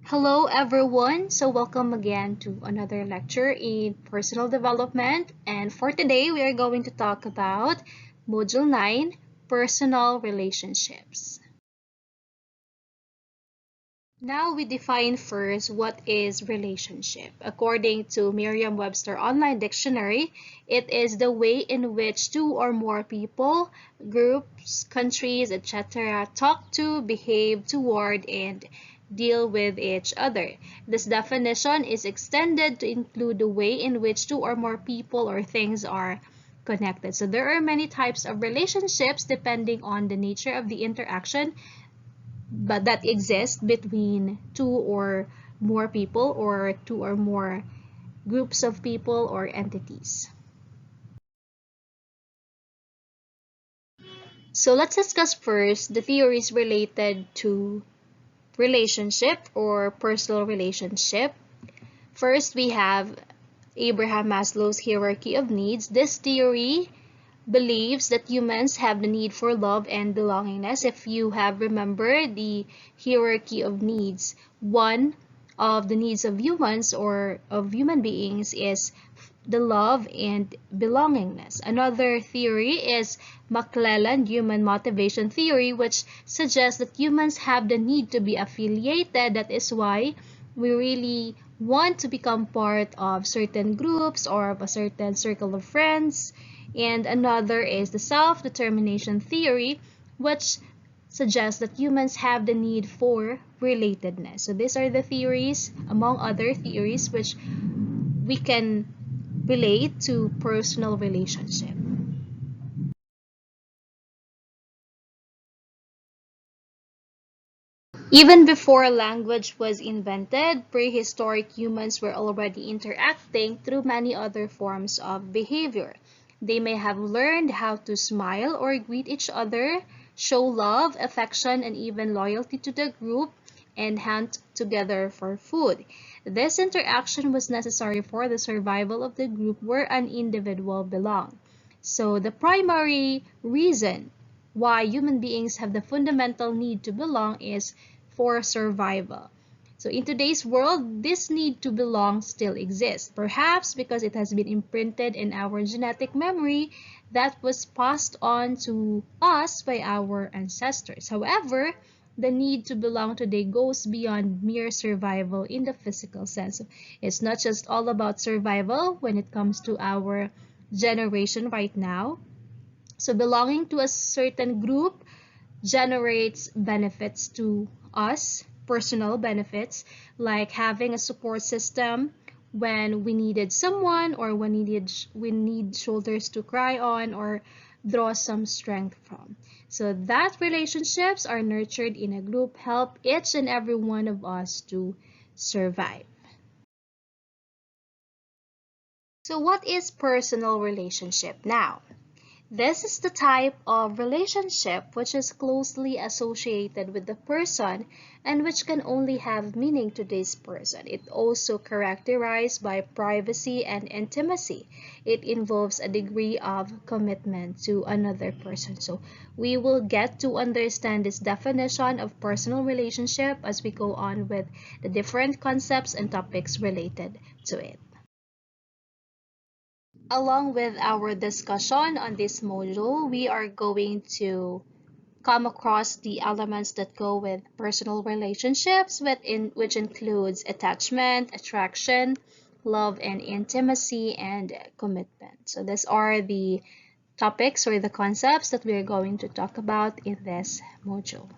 Hello everyone, so welcome again to another lecture in personal development, and for today we are going to talk about Module 9, Personal Relationships. Now we define first what is relationship. According to Merriam-Webster Online Dictionary, it is the way in which two or more people, groups, countries, etc. talk to, behave toward, and deal with each other. This definition is extended to include the way in which two or more people or things are connected. So there are many types of relationships depending on the nature of the interaction but that exists between two or more people or two or more groups of people or entities. So let's discuss first the theories related to relationship or personal relationship. First, we have Abraham Maslow's hierarchy of needs. This theory believes that humans have the need for love and belongingness. If you have remembered the hierarchy of needs, one of the needs of humans or of human beings is the love and belongingness. Another theory is McClelland human motivation theory, which suggests that humans have the need to be affiliated. That is why we really want to become part of certain groups or of a certain circle of friends. And another is the self-determination theory, which suggests that humans have the need for relatedness. So these are the theories, among other theories, which we can relate to personal relationship. Even before language was invented, prehistoric humans were already interacting through many other forms of behavior. They may have learned how to smile or greet each other, show love, affection, and even loyalty to the group, and hunt together for food. This interaction was necessary for the survival of the group where an individual belonged. So the primary reason why human beings have the fundamental need to belong is for survival. So in today's world, this need to belong still exists, perhaps because it has been imprinted in our genetic memory that was passed on to us by our ancestors. However, the need to belong today goes beyond mere survival in the physical sense. It's not just all about survival when it comes to our generation right now. So belonging to a certain group generates benefits to us, personal benefits, like having a support system when we needed someone or when we need shoulders to cry on or draw some strength from. So that relationships are nurtured in a group help each and every one of us to survive. So what is personal relationship now? This is the type of relationship which is closely associated with the person and which can only have meaning to this person. It also characterized by privacy and intimacy. It involves a degree of commitment to another person. So we will get to understand this definition of personal relationship as we go on with the different concepts and topics related to it. Along with our discussion on this module, we are going to come across the elements that go with personal relationships, which includes attachment, attraction, love and intimacy, and commitment. So these are the topics or the concepts that we are going to talk about in this module.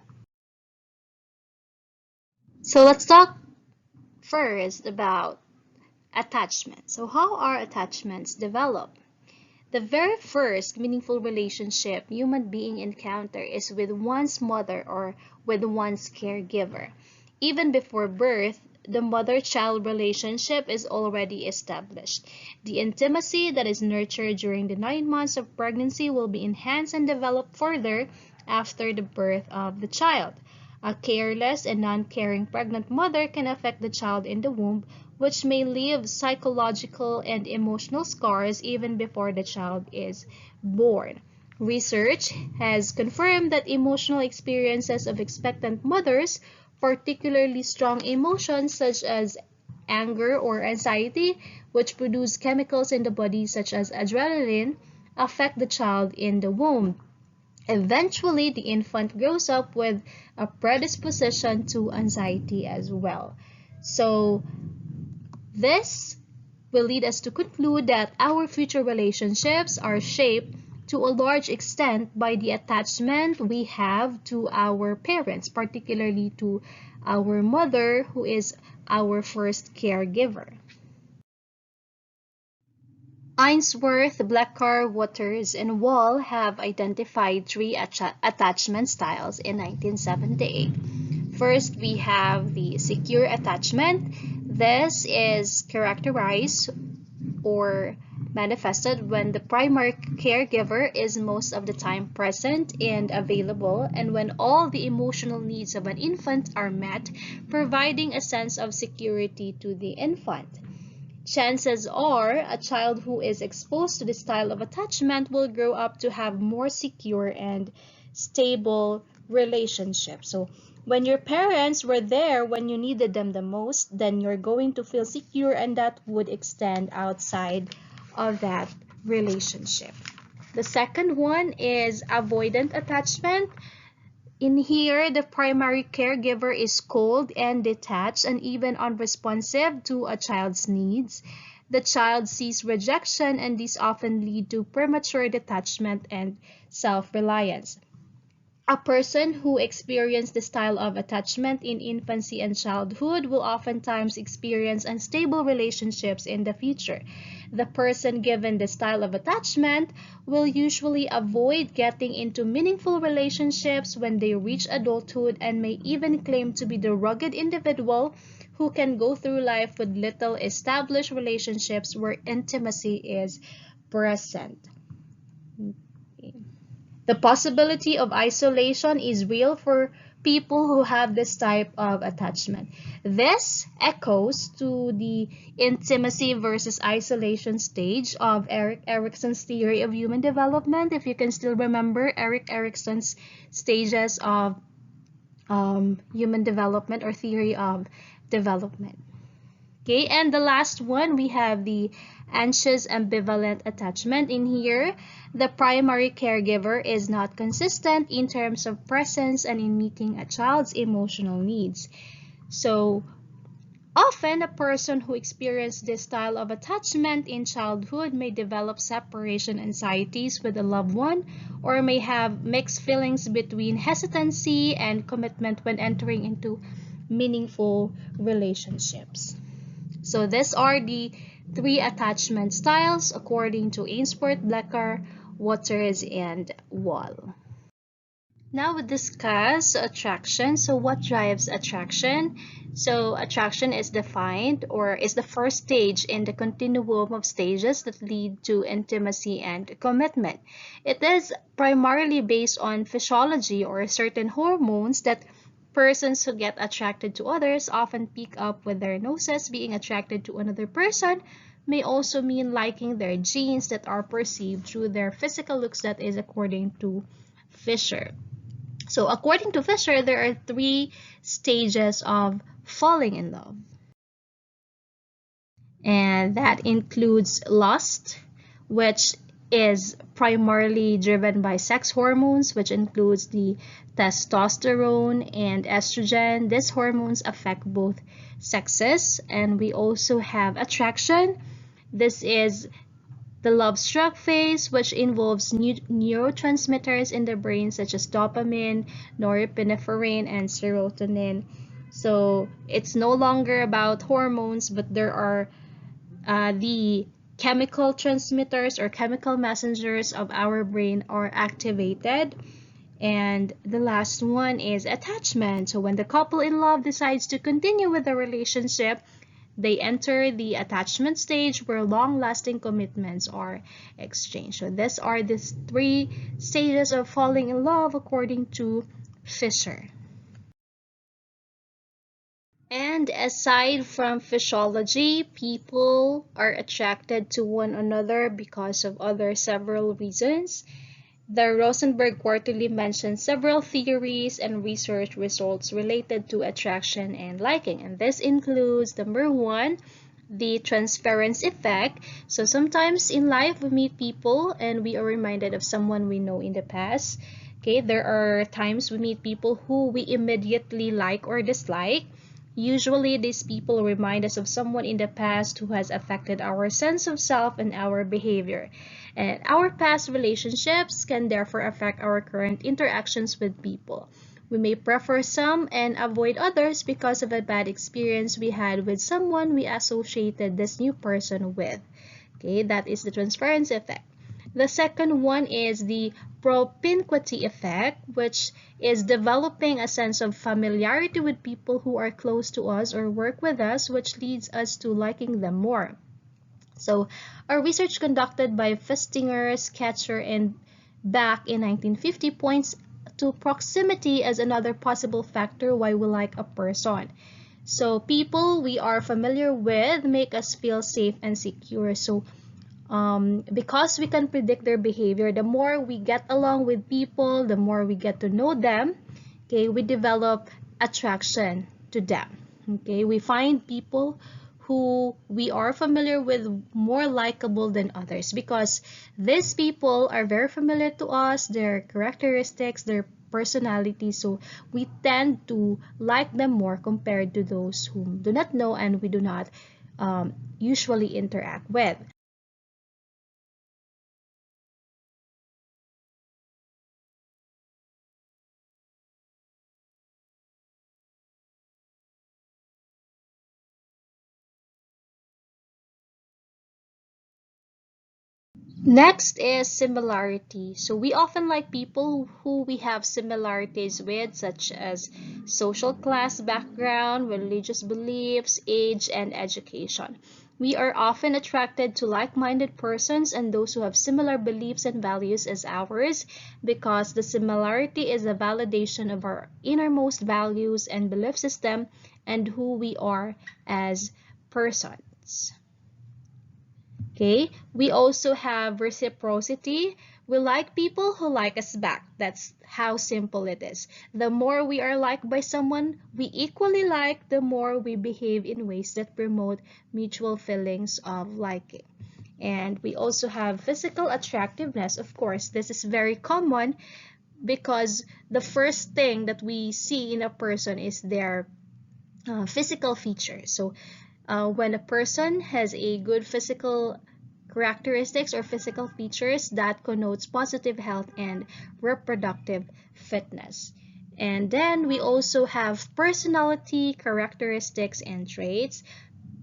So let's talk first about attachment. So how are attachments developed? The very first meaningful relationship human being encounter is with one's mother or with one's caregiver. Even before birth, the mother-child relationship is already established. The intimacy that is nurtured during the 9 months of pregnancy will be enhanced and developed further after the birth of the child. A careless and non-caring pregnant mother can affect the child in the womb, which may leave psychological and emotional scars even before the child is born. Research has confirmed that emotional experiences of expectant mothers particularly strong emotions such as anger or anxiety, which produce chemicals in the body such as adrenaline, affect the child in the womb. Eventually, the infant grows up with a predisposition to anxiety as well. So, this will lead us to conclude that our future relationships are shaped to a large extent by the attachment we have to our parents, particularly to our mother, who is our first caregiver. Ainsworth, Blecker, Waters, and Wall have identified three attachment styles in 1978. First, we have the secure attachment. This is characterized or manifested when the primary caregiver is most of the time present and available, and when all the emotional needs of an infant are met, providing a sense of security to the infant. Chances are a child who is exposed to this style of attachment will grow up to have more secure and stable relationships. So when your parents were there when you needed them the most, then you're going to feel secure, and that would extend outside of that relationship. The second one is avoidant attachment. In here, the primary caregiver is cold and detached and even unresponsive to a child's needs. The child sees rejection, and these often lead to premature detachment and self-reliance. A person who experienced this style of attachment in infancy and childhood will oftentimes experience unstable relationships in the future. The person given this style of attachment will usually avoid getting into meaningful relationships when they reach adulthood, and may even claim to be the rugged individual who can go through life with little established relationships where intimacy is present. The possibility of isolation is real for people who have this type of attachment. This echoes to the intimacy versus isolation stage of Erik Erikson's theory of human development. If you can still remember Erik Erikson's stages of human development or theory of development. Okay, and the last one, we have the anxious ambivalent attachment. In here, the primary caregiver is not consistent in terms of presence and in meeting a child's emotional needs. So, often a person who experienced this style of attachment in childhood may develop separation anxieties with a loved one, or may have mixed feelings between hesitancy and commitment when entering into meaningful relationships. So these are the three attachment styles according to Ainsworth, Blecker, Waters, and Wall. Now we discuss attraction. So what drives attraction? So attraction is defined or is the first stage in the continuum of stages that lead to intimacy and commitment. It is primarily based on physiology or certain hormones that persons who get attracted to others often pick up with their noses. Being attracted to another person may also mean liking their genes that are perceived through their physical looks. That is according to Fisher. So according to Fisher, there are three stages of falling in love. And that includes lust, which is primarily driven by sex hormones, which includes the testosterone and estrogen. These hormones affect both sexes. And we also have attraction. This is the love-struck phase, which involves neurotransmitters in the brain such as dopamine, norepinephrine, and serotonin. So it's no longer about hormones, but there are the chemical transmitters or chemical messengers of our brain are activated. And the last one is attachment. So when the couple in love decides to continue with the relationship, they enter the attachment stage where long-lasting commitments are exchanged. So these are the three stages of falling in love according to Fisher. And aside from physiology, people are attracted to one another because of other several reasons. The Rosenberg Quarterly mentions several theories and research results related to attraction and liking, and this includes number one, the transference effect. So sometimes in life we meet people and we are reminded of someone we know in the past. Okay, there are times we meet people who we immediately like or dislike. Usually these people remind us of someone in the past who has affected our sense of self and our behavior. And our past relationships can therefore affect our current interactions with people. We may prefer some and avoid others because of a bad experience we had with someone we associated this new person with. Okay, that is the transference effect. The second one is the propinquity effect, which is developing a sense of familiarity with people who are close to us or work with us, which leads us to liking them more. So, our research conducted by Festinger, Sketcher, and Back in 1950 points to proximity as another possible factor why we like a person. So, people we are familiar with make us feel safe and secure. So, because we can predict their behavior, the more we get along with people, the more we get to know them, okay, we develop attraction to them. Okay, we find people who we are familiar with more likable than others because these people are very familiar to us, their characteristics, their personality, so we tend to like them more compared to those whom do not know and we do not usually interact with. Next is similarity. So we often like people who we have similarities with, such as social class background, religious beliefs, age, and education. We are often attracted to like-minded persons and those who have similar beliefs and values as ours because the similarity is a validation of our innermost values and belief system and who we are as persons. Okay, we also have reciprocity. We like people who like us back. That's how simple it is. The more we are liked by someone we equally like, the more we behave in ways that promote mutual feelings of liking. And we also have physical attractiveness. Of course, this is very common because the first thing that we see in a person is their physical features. So when a person has a good physical characteristics or physical features, that connotes positive health and reproductive fitness. And then we also have personality, characteristics, and traits.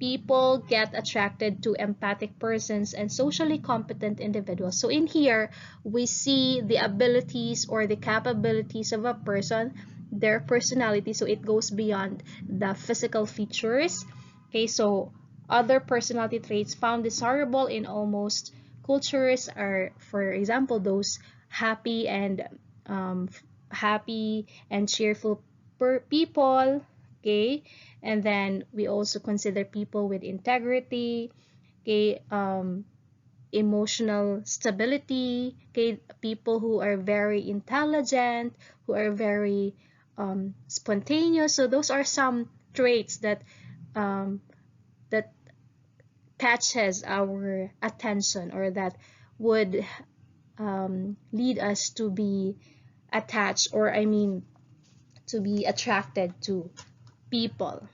People get attracted to empathic persons and socially competent individuals. So in here, we see the abilities or the capabilities of a person, their personality, so it goes beyond the physical features. Okay, so other personality traits found desirable in almost cultures are, for example, those happy and um, happy and cheerful people. Okay, and then we also consider people with integrity, okay, emotional stability, okay, people who are very intelligent, who are very spontaneous. So those are some traits that um, that catches our attention or that would lead us to be attached, or I mean to be attracted to people.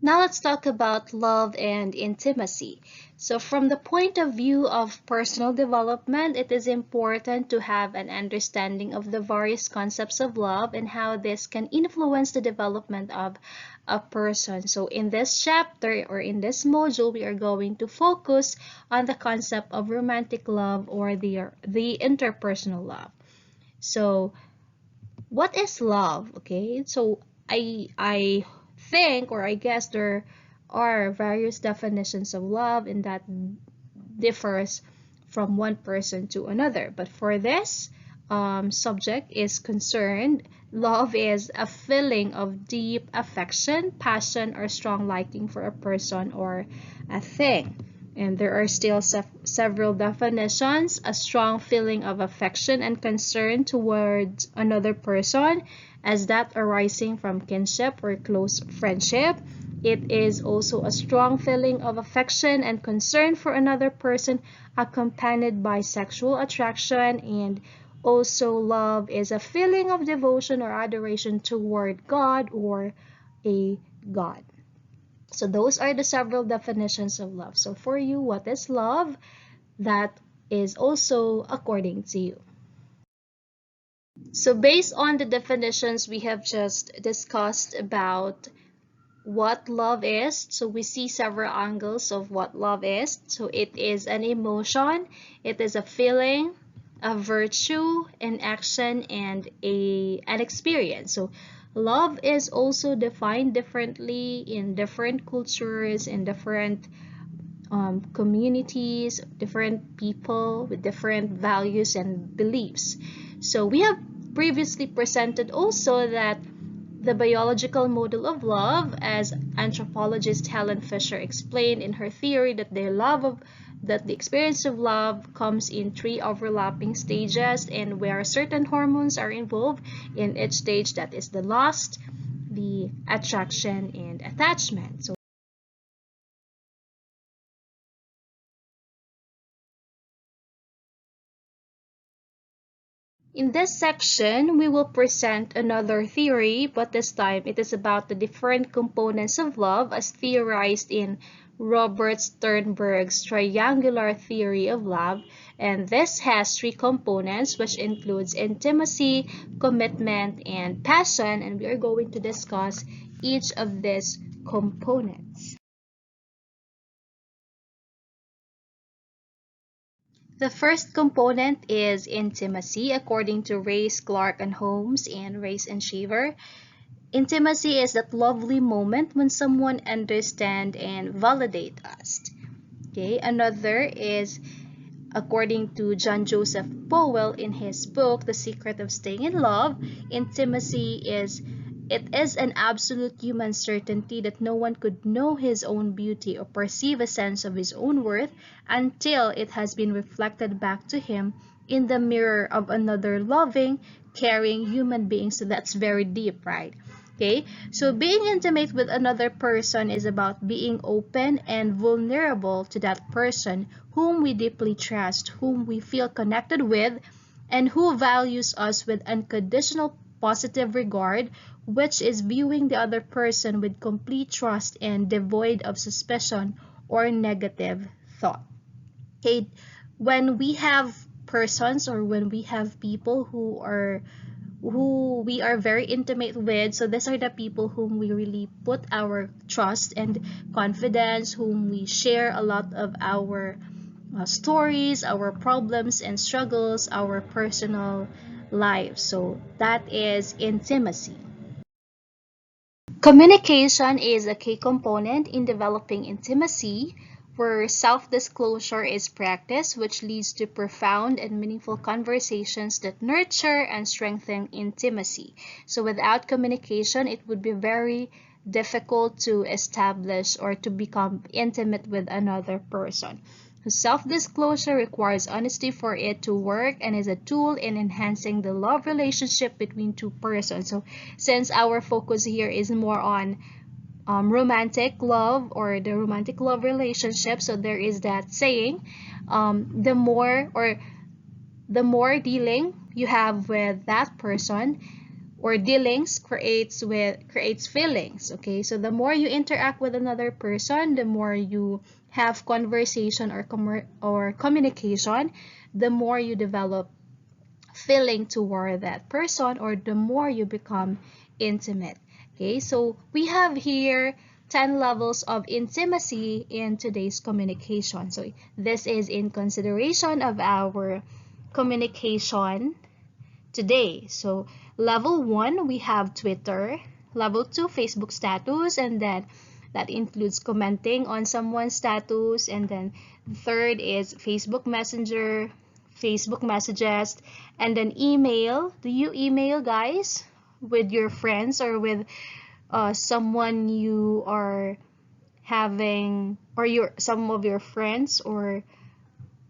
Now let's talk about love and intimacy. So from the point of view of personal development, it is important to have an understanding of the various concepts of love and how this can influence the development of a person. So in this chapter or in this module, we are going to focus on the concept of romantic love or the interpersonal love. So what is love? Okay, so I think, or I guess there are various definitions of love and that differs from one person to another. But for this subject is concerned, love is a feeling of deep affection, passion, or strong liking for a person or a thing. And there are still several definitions: a strong feeling of affection and concern towards another person, as that arising from kinship or close friendship. It is also a strong feeling of affection and concern for another person accompanied by sexual attraction. And also love is a feeling of devotion or adoration toward God or a God. So those are the several definitions of love. So for you, what is love? That is also according to you. So based on the definitions we have just discussed about what love is, so we see several angles of what love is. So it is an emotion, it is a feeling, a virtue, an action, and an experience. So love is also defined differently in different cultures, in different communities, different people with different values and beliefs. So we have previously presented also that the biological model of love, as anthropologist Helen Fisher explained in her theory, that the experience of love comes in three overlapping stages, and where certain hormones are involved in each stage, that is the lust, the attraction, and attachment. So in this section, we will present another theory, but this time it is about the different components of love as theorized in Robert Sternberg's triangular theory of love. And this has three components, which includes intimacy, commitment, and passion. And we are going to discuss each of these components. The first component is intimacy, according to Race, Clark, and Holmes, and Race and Shaver. Intimacy is that lovely moment when someone understands and validates us. Okay, another is, according to John Joseph Powell in his book, The Secret of Staying in Love, intimacy is it is an absolute human certainty that no one could know his own beauty or perceive a sense of his own worth until it has been reflected back to him in the mirror of another loving, caring human being. So that's very deep, right? Okay, so being intimate with another person is about being open and vulnerable to that person whom we deeply trust, whom we feel connected with, and who values us with unconditional positive regard, which is viewing the other person with complete trust and devoid of suspicion or negative thought. Okay, when we have persons or when we have people who we are very intimate with, so these are the people whom we really put our trust and confidence, whom we share a lot of our stories, our problems and struggles, our personal lives. So that is intimacy. Communication is a key component in developing intimacy, where self-disclosure is practiced, which leads to profound and meaningful conversations that nurture and strengthen intimacy. So without communication, it would be very difficult to establish or to become intimate with another person. Self-disclosure requires honesty for it to work and is a tool in enhancing the love relationship between two persons. So since our focus here is more on romantic love or the romantic love relationship, so there is that saying, the more dealing you have with that person, or dealings creates feelings. Okay, so the more you interact with another person, the more you have conversation or communication, the more you develop feeling toward that person, or the more you become intimate. Okay, so we have here 10 levels of intimacy in today's communication. So this is in consideration of our communication today. So level 1, we have Twitter. Level 2, Facebook status, and then that includes commenting on someone's status. And then third is Facebook Messenger, Facebook messages, and then email. Do you email, guys, with your friends or with someone you are having, or some of your friends, or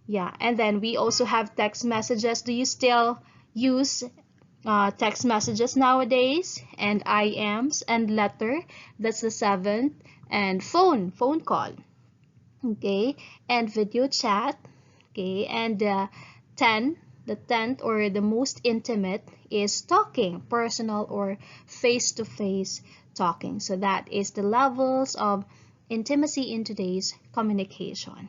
yeah. And then we also have text messages. Do you still use text messages nowadays? And IMs and letter, that's the seventh. And phone call, okay, and video chat, okay. And 10, the 10th or the most intimate is talking, personal or face-to-face talking. So that is the levels of intimacy in today's communication.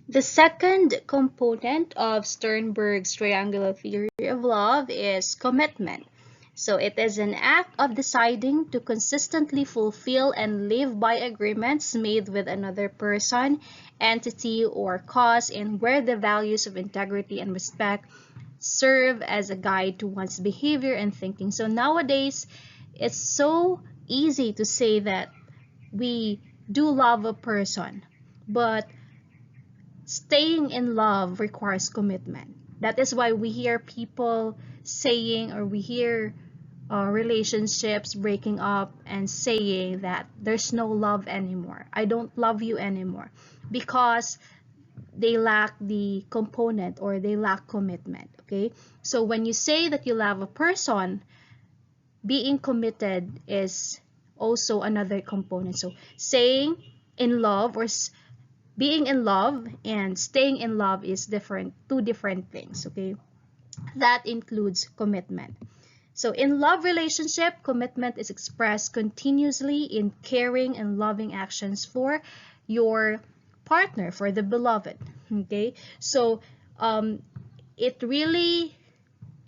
The second component of Sternberg's triangular theory of love is commitment. So it is an act of deciding to consistently fulfill and live by agreements made with another person, entity, or cause, and where the values of integrity and respect serve as a guide to one's behavior and thinking. So nowadays, it's so easy to say that we do love a person, but staying in love requires commitment. That is why we hear people saying, or we hear relationships breaking up and saying that there's no love anymore. I don't love you anymore, because they lack the component, or they lack commitment. Okay, so when you say that you love a person, being committed is also another component. So saying in love, or being in love and staying in love is different, two different things. Okay, that includes commitment. So in love relationship, commitment is expressed continuously in caring and loving actions for your partner, for the beloved. Okay, so it really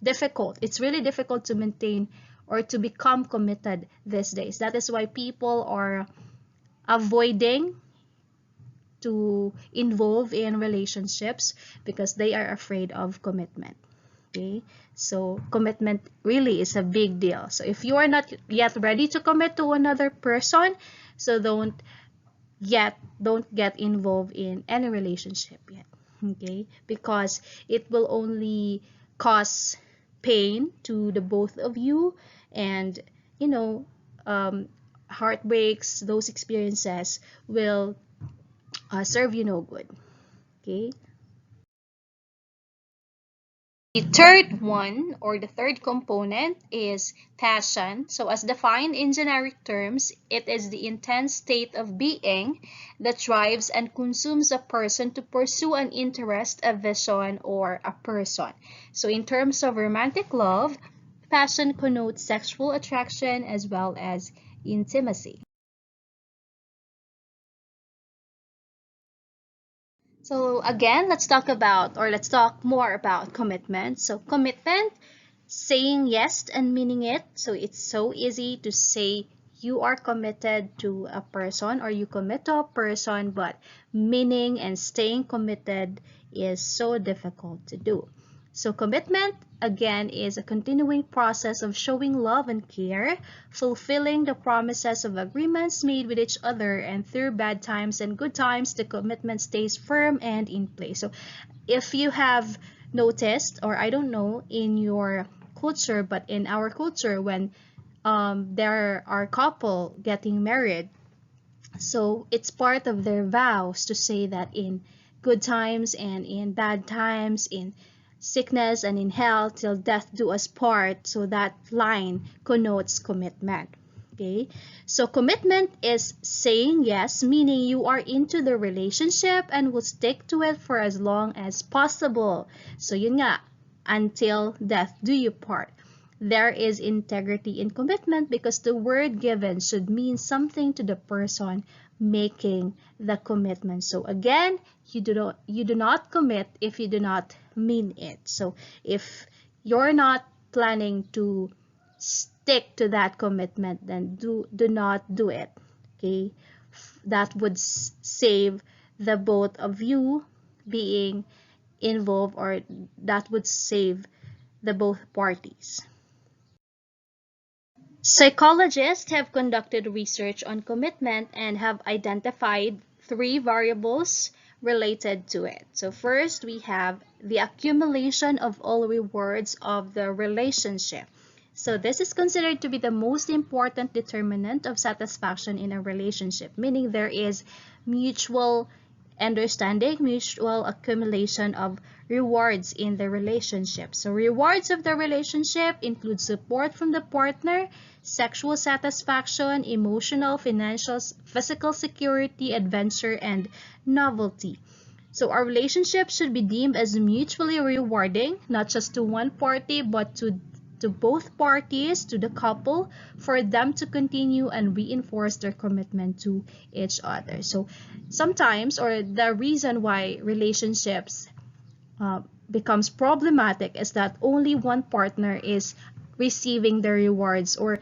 it's really difficult to maintain or to become committed these days. That is why people are avoiding to involve in relationships, because they are afraid of commitment. Okay, so commitment really is a big deal. So if you are not yet ready to commit to another person, so don't get involved in any relationship yet. Okay, because it will only cause pain to the both of you, and you know, heartbreaks, those experiences will serve you no good. Okay. The third one, or the third component, is passion. So as defined in generic terms, it is the intense state of being that drives and consumes a person to pursue an interest, a vision, or a person. So in terms of romantic love, passion connotes sexual attraction as well as intimacy. So again, let's talk more about commitment. So commitment, saying yes and meaning it. So it's so easy to say you are committed to a person, or you commit to a person, but meaning and staying committed is so difficult to do. So commitment, again, is a continuing process of showing love and care, fulfilling the promises of agreements made with each other, and through bad times and good times, the commitment stays firm and in place. So if you have noticed, or I don't know in your culture, but in our culture, when there are couple getting married, so it's part of their vows to say that in good times and in bad times, in sickness and in health, till death do us part. So that line connotes commitment. Okay, so commitment is saying yes, meaning you are into the relationship and will stick to it for as long as possible. So yun nga, until death do you part. There is integrity in commitment, because the word given should mean something to the person making the commitment. So again, you do not commit if you do not mean it. So if you're not planning to stick to that commitment, then do not do it. Okay, that would save the both of you being involved, or that would save the both parties. Psychologists have conducted research on commitment and have identified three variables related to it. So first, we have the accumulation of all rewards of the relationship. So this is considered to be the most important determinant of satisfaction in a relationship, meaning there is mutual understanding, mutual accumulation of rewards in the relationship. So rewards of the relationship include support from the partner, sexual satisfaction, emotional, financial, physical security, adventure, and novelty. So our relationship should be deemed as mutually rewarding, not just to one party, but to both parties, to the couple, for them to continue and reinforce their commitment to each other. So sometimes, or the reason why relationships becomes problematic is that only one partner is receiving the rewards or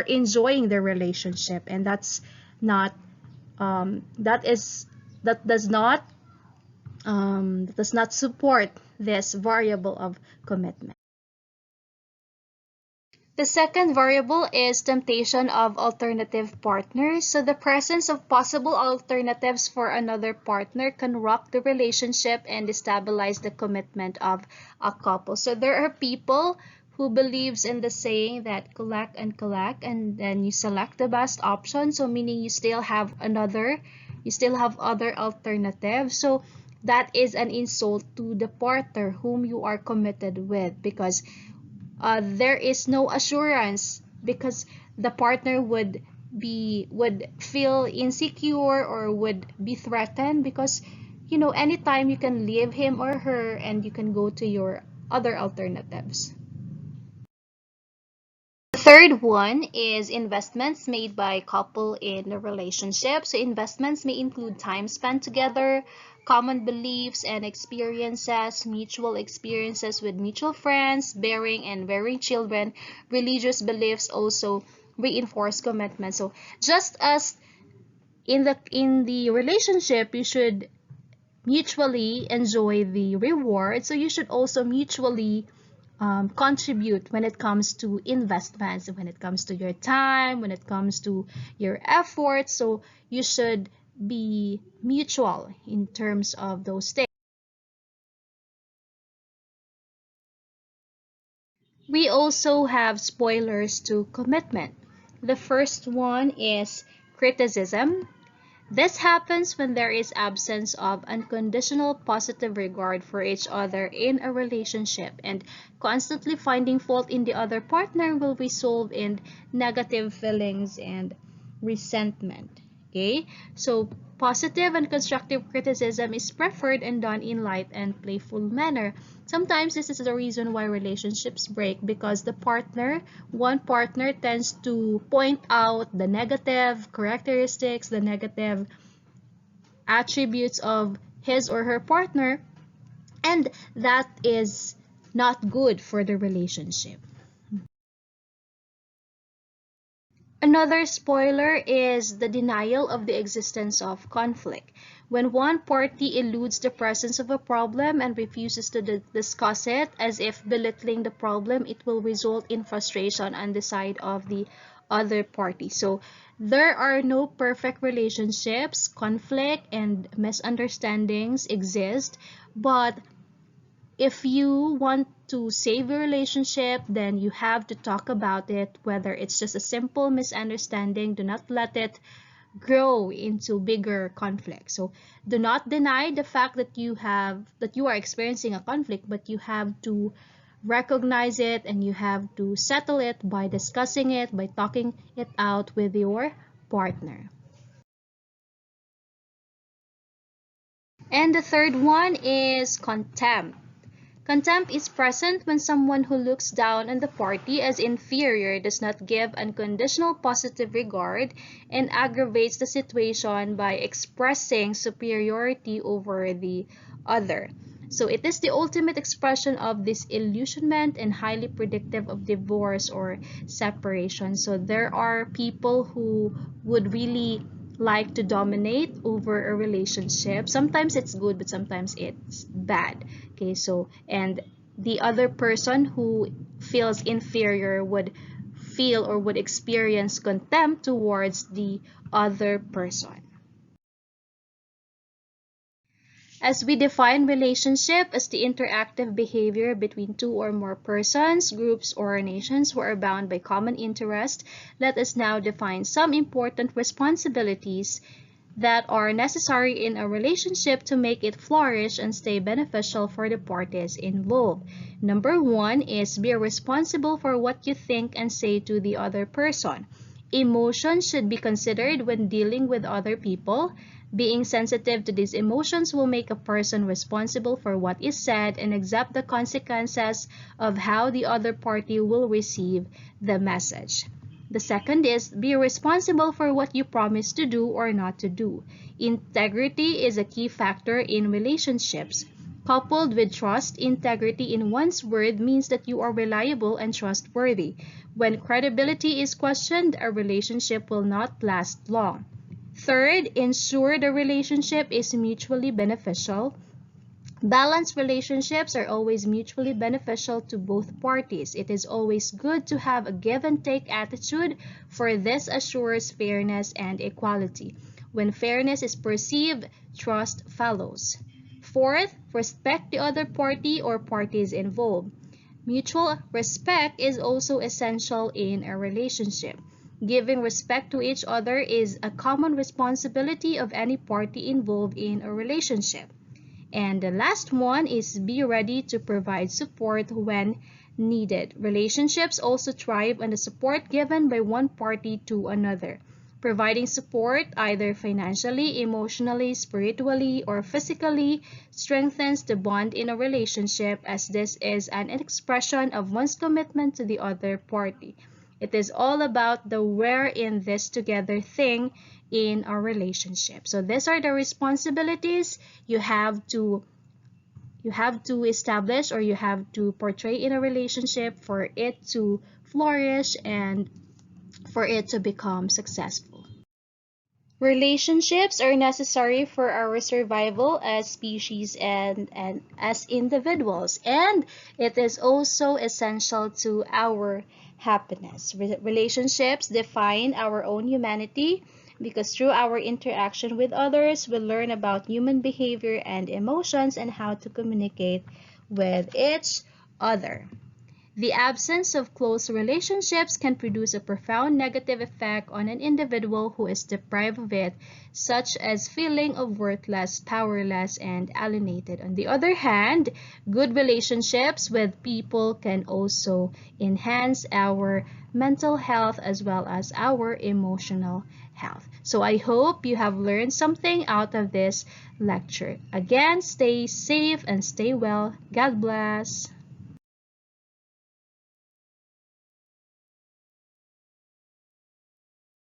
enjoying the relationship, and that's not that is that does not support this variable of commitment. The second variable is temptation of alternative partners. So the presence of possible alternatives for another partner can rock the relationship and destabilize the commitment of a couple. So there are people who believes in the saying that collect and then you select the best option. So meaning you still have other alternatives. So that is an insult to the partner whom you are committed with, because there is no assurance, because the partner would feel insecure or would be threatened, because anytime you can leave him or her and you can go to your other alternatives. The third one is investments made by couple in a relationship. So investments may include time spent together, common beliefs and experiences, mutual experiences with mutual friends, bearing and rearing children. Religious beliefs also reinforce commitment. So just as in the relationship, you should mutually enjoy the reward, so you should also mutually contribute when it comes to investments, when it comes to your time, when it comes to your effort. So you should be mutual in terms of those things. We also have spoilers to commitment. The first one is criticism. This happens when there is absence of unconditional positive regard for each other in a relationship, and constantly finding fault in the other partner will result in negative feelings and resentment. Okay? So positive and constructive criticism is preferred and done in light and playful manner. Sometimes this is the reason why relationships break, because one partner tends to point out the negative characteristics, the negative attributes of his or her partner, and that is not good for the relationship. Another spoiler is the denial of the existence of conflict. When one party eludes the presence of a problem and refuses to discuss it, as if belittling the problem, it will result in frustration on the side of the other party. So there are no perfect relationships. Conflict and misunderstandings exist, but if you want to save your relationship, then you have to talk about it, whether it's just a simple misunderstanding. Do not let it grow into bigger conflict. So do not deny the fact that you are experiencing a conflict, but you have to recognize it and you have to settle it by discussing it, by talking it out with your partner. And the third one is contempt. Contempt is present when someone who looks down on the party as inferior does not give unconditional positive regard and aggravates the situation by expressing superiority over the other. So it is the ultimate expression of disillusionment and highly predictive of divorce or separation. So there are people who would really like to dominate over a relationship. Sometimes it's good, but sometimes it's bad. Okay, so and the other person who feels inferior would feel or would experience contempt towards the other person. As we define relationship as the interactive behavior between two or more persons, groups, or nations who are bound by common interest, let us now define some important responsibilities that are necessary in a relationship to make it flourish and stay beneficial for the parties involved. Number one is be responsible for what you think and say to the other person. Emotions should be considered when dealing with other people. Being sensitive to these emotions will make a person responsible for what is said and accept the consequences of how the other party will receive the message. The second is be responsible for what you promise to do or not to do. Integrity is a key factor in relationships. Coupled with trust, integrity in one's word means that you are reliable and trustworthy. When credibility is questioned, a relationship will not last long. Third, ensure the relationship is mutually beneficial. Balanced relationships are always mutually beneficial to both parties. It is always good to have a give and take attitude, for this assures fairness and equality. When fairness is perceived, trust follows. Fourth, respect the other party or parties involved. Mutual respect is also essential in a relationship. Giving respect to each other is a common responsibility of any party involved in a relationship. And the last one is be ready to provide support when needed. Relationships also thrive on the support given by one party to another. Providing support, either financially, emotionally, spiritually, or physically, strengthens the bond in a relationship, as this is an expression of one's commitment to the other party. It is all about the we're in this together thing in a relationship. So these are the responsibilities you have to establish, or you have to portray in a relationship for it to flourish and for it to become successful. Relationships are necessary for our survival as species and as individuals, and it is also essential to our happiness. Relationships define our own humanity because through our interaction with others, we learn about human behavior and emotions and how to communicate with each other. The absence of close relationships can produce a profound negative effect on an individual who is deprived of it, such as feeling of worthless, powerless, and alienated. On the other hand, good relationships with people can also enhance our mental health as well as our emotional health. So I hope you have learned something out of this lecture. Again, stay safe and stay well. God bless.